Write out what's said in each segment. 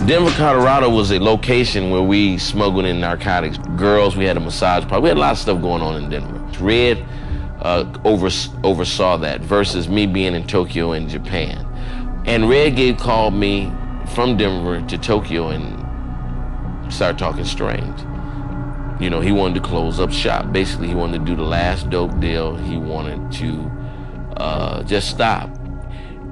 Denver, Colorado was a location where we smuggled in narcotics. Girls, we had a massage parlor. We had a lot of stuff going on in Denver. Riyad oversaw that versus me being in Tokyo and Japan. And Riyad called me from Denver to Tokyo and started talking strange. You know, he wanted to close up shop. Basically, he wanted to do the last dope deal. He wanted to just stop.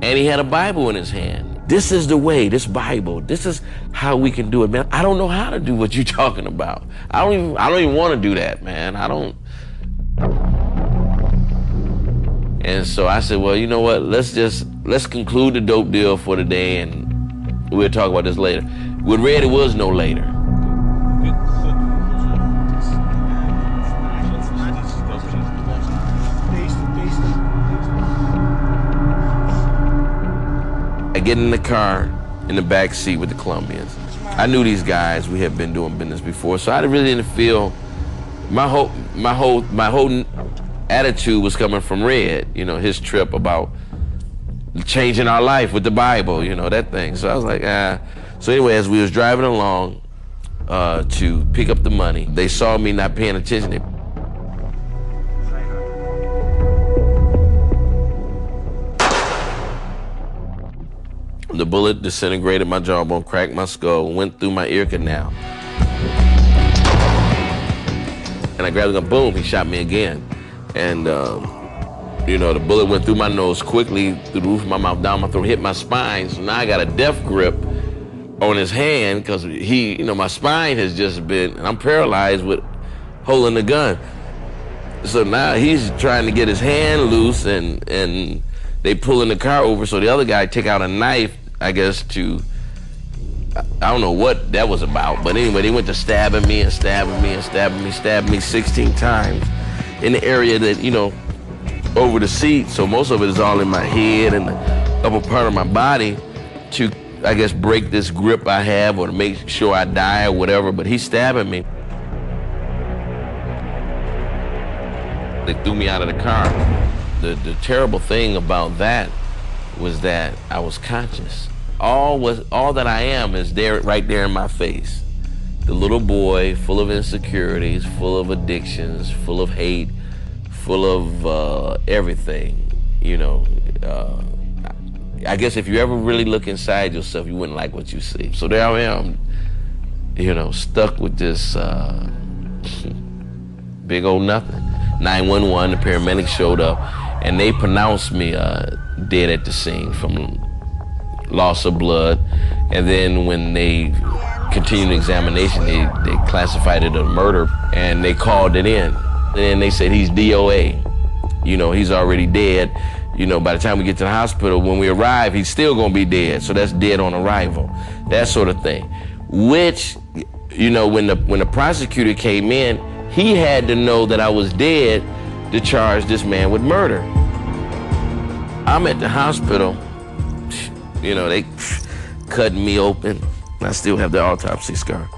And he had a Bible in his hand. This is the way, this Bible, this is how we can do it, man. I don't know how to do what you're talking about. I don't even want to do that, man. I don't. And so I said, well, you know what? Let's conclude the dope deal for the day, and we'll talk about this later. With Riyad, it was no later. I get in the car in the back seat with the Colombians. I knew these guys. We had been doing business before, so I really didn't feel my whole attitude was coming from Riyad. You know, his trip about changing our life with the Bible. You know, that thing. So I was like, ah. So anyway, as we was driving along to pick up the money, they saw me not paying attention. The bullet disintegrated my jawbone, cracked my skull, went through my ear canal. And I grabbed the gun, boom, he shot me again. And, you know, the bullet went through my nose quickly, through the roof of my mouth, down my throat, hit my spine. So now I got a death grip on his hand because he, you know, my spine has just been, and I'm paralyzed with holding the gun. So now he's trying to get his hand loose and they pulling the car over, so the other guy take out a knife, I guess, to, I don't know what that was about, but anyway, they went to stabbing me and stabbing me and stabbing me, stabbed me 16 times in the area that, you know, over the seat, so most of it is all in my head and the upper part of my body to, I guess, break this grip I have or to make sure I die or whatever, but he's stabbing me. They threw me out of the car. The terrible thing about that was that I was conscious. All that I am is there, right there in my face. The little boy, full of insecurities, full of addictions, full of hate, full of everything. You know, I guess if you ever really look inside yourself, you wouldn't like what you see. So there I am, you know, stuck with this big old nothing. 911, the paramedics showed up, and they pronounced me dead at the scene from loss of blood. And then when they continued the examination, they classified it a murder, and they called it in. And they said he's DOA. You know, he's already dead. You know, by the time we get to the hospital, when we arrive, he's still gonna be dead. So that's dead on arrival, that sort of thing. Which, you know, when the prosecutor came in, he had to know that I was dead to charge this man with murder. I'm at the hospital, you know, they cutting me open. I still have the autopsy scar.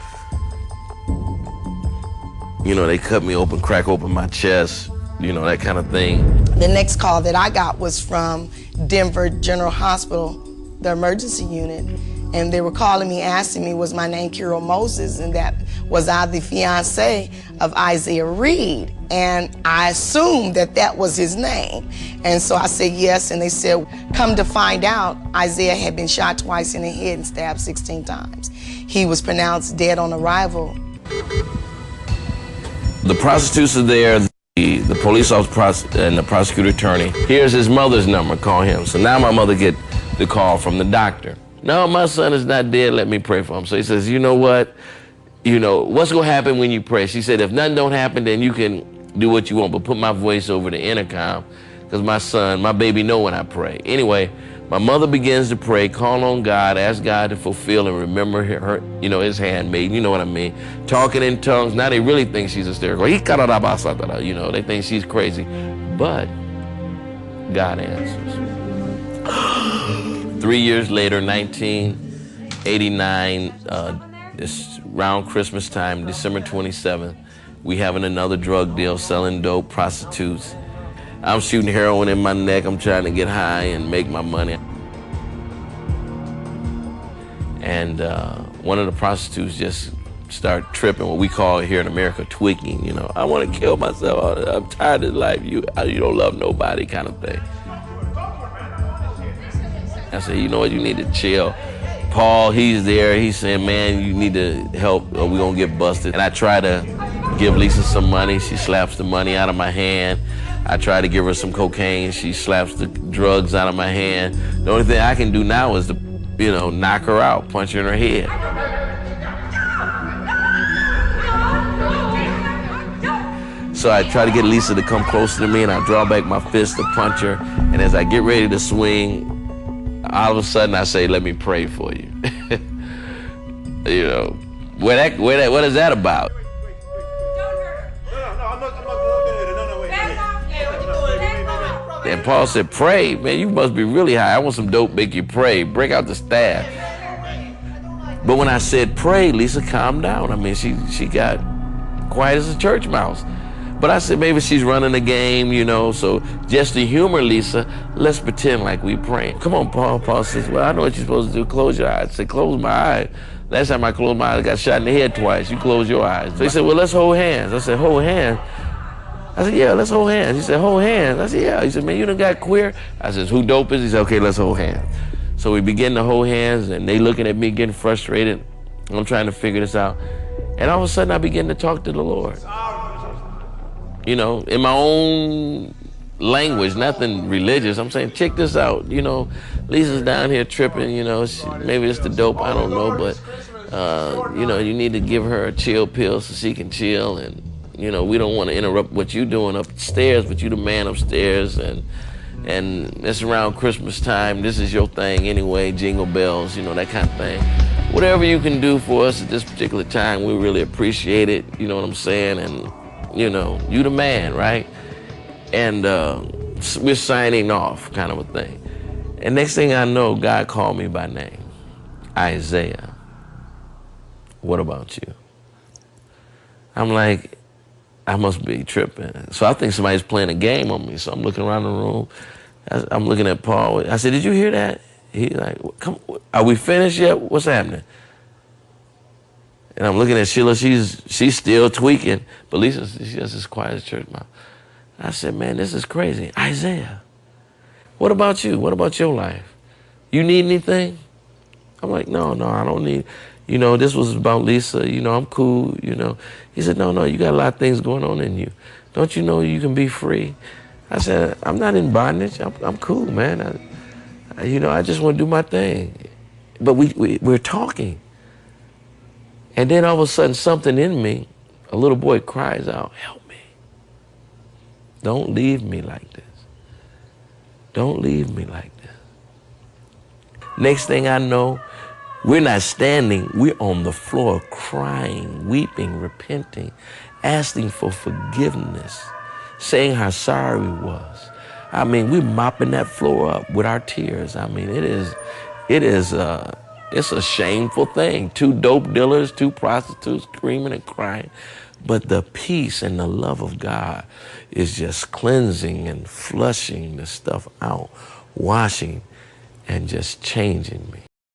You know, they cut me open, crack open my chest, you know, that kind of thing. The next call that I got was from Denver General Hospital, the emergency unit, and they were calling me, asking me, was my name Kiro Moses, and that was I the fiance of Isaiah Riyad. And I assumed that that was his name. And so I said yes, and they said, come to find out, Isaiah had been shot twice in the head and stabbed 16 times. He was pronounced dead on arrival. The prostitutes are there, the police officer and the prosecutor attorney. Here's his mother's number, call him. So now my mother get the call from the doctor. No, my son is not dead, let me pray for him. So he says, you know what? You know, what's gonna happen when you pray? She said, if nothing don't happen, then you can do what you want, but put my voice over the intercom, because my son, my baby know when I pray. Anyway, my mother begins to pray, call on God, ask God to fulfill and remember her, you know, his handmaid, you know what I mean? Talking in tongues. Now they really think she's hysterical. You know, they think she's crazy. But God answers. 3 years later, 1989, it's around Christmas time, December 27th, we having another drug deal, selling dope, prostitutes. I'm shooting heroin in my neck. I'm trying to get high and make my money. And one of the prostitutes just start tripping, what we call here in America, tweaking, you know. I want to kill myself. I'm tired of life. You don't love nobody kind of thing. I said, you know what, you need to chill. Paul, he's there. He's saying, man, you need to help or we're going to get busted. And I try to give Lisa some money. She slaps the money out of my hand. I try to give her some cocaine. She slaps the drugs out of my hand. The only thing I can do now is to, you know, knock her out, punch her in her head. So I try to get Lisa to come closer to me, and I draw back my fist to punch her. And as I get ready to swing, all of a sudden I say, let me pray for you. You know, what is that about? And Paul said, pray? Man, you must be really high. I want some dope, make you pray. Break out the staff. But when I said pray, Lisa calmed down. I mean, she got quiet as a church mouse. But I said, maybe she's running a game, you know, so just to humor Lisa, let's pretend like we praying. Come on, Paul. Paul says, well, I know what you're supposed to do. Close your eyes. I said, close my eyes. Last time I closed my eyes, I got shot in the head twice. You close your eyes. So he said, well, let's hold hands. I said, hold hands? I said, yeah, let's hold hands. He said, hold hands? I said, yeah. He said, man, you done got queer? I said, who dope is? He said, okay, let's hold hands. So we begin to hold hands, and they looking at me getting frustrated. I'm trying to figure this out. And all of a sudden, I begin to talk to the Lord. You know, in my own language, nothing religious. I'm saying, check this out. You know, Lisa's down here tripping, you know, maybe it's the dope, I don't know, but, you know, you need to give her a chill pill so she can chill. And, you know, we don't want to interrupt what you're doing upstairs, but you the man upstairs. And it's around Christmas time. This is your thing anyway, jingle bells, you know, that kind of thing. Whatever you can do for us at this particular time, we really appreciate it. You know what I'm saying? And, you know, you the man, right? And we're signing off, kind of a thing. And next thing I know, God called me by name. Isaiah, what about you? I'm like, I must be tripping. So I think somebody's playing a game on me. So I'm looking around the room. I'm looking at Paul. I said, did you hear that? He's like, come, are we finished yet? What's happening? And I'm looking at Sheila. She's still tweaking. But Lisa, she's just as quiet as church mouse. I said, man, this is crazy. Isaiah, what about you? What about your life? You need anything? I'm like, no, I don't need. You know, this was about Lisa. You know, I'm cool, you know. He said, no, you got a lot of things going on in you. Don't you know you can be free? I said, I'm not in bondage. I'm cool, man. You know, I just want to do my thing. But we're talking. And then all of a sudden, something in me, a little boy cries out, help me. Don't leave me like this. Don't leave me like this. Next thing I know, we're not standing, we're on the floor crying, weeping, repenting, asking for forgiveness, saying how sorry we was. I mean, we're mopping that floor up with our tears. I mean, it's a shameful thing. 2 dope dealers, 2 prostitutes screaming and crying. But the peace and the love of God is just cleansing and flushing the stuff out, washing and just changing me.